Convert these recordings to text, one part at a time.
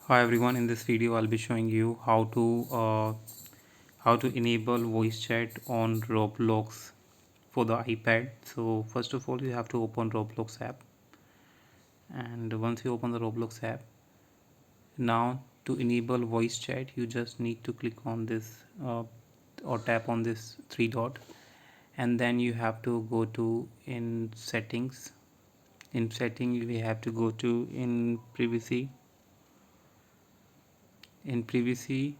Hi everyone, in this video I'll be showing you how to enable voice chat on Roblox for the iPad. So first of all you have to open Roblox app, and once you open the Roblox app, now to enable voice chat you just need to click on this or tap on this three dot, and then you have to go to in settings. In setting we have to go to in privacy. In privacy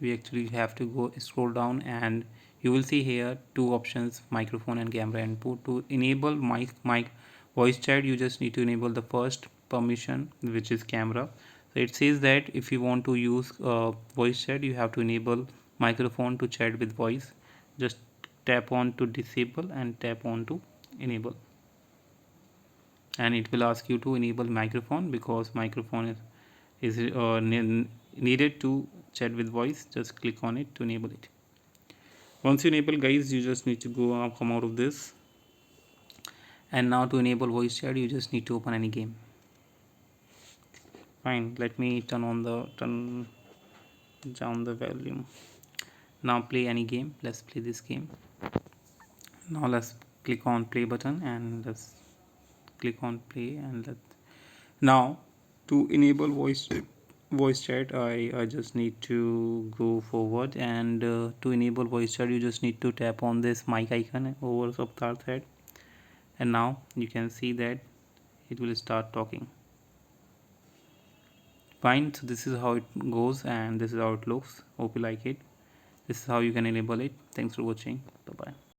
we actually have to go scroll down, and you will see here two options, microphone and camera input. To enable mic voice chat you just need to enable the first permission, which is camera. So it says that if you want to use voice chat you have to enable microphone to chat with voice. Just tap on to disable and tap on to enable, and it will ask you to enable microphone because microphone is needed to chat with voice. Just click on it to enable it. Once you enable, guys, you just need to come out of this, and now to enable voice chat you just need to open any game. Fine, let me turn down the volume. Now play any game. Let's play this game. Now let's click on play button and let's click on play, and let now to enable voice chat I just need to go forward, and to enable voice chat you just need to tap on this mic icon over Saptar's head, and now you can see that it will start talking. Fine, so this is how it goes and this is how it looks. Hope you like it. This is how you can enable it. Thanks for watching. Bye bye.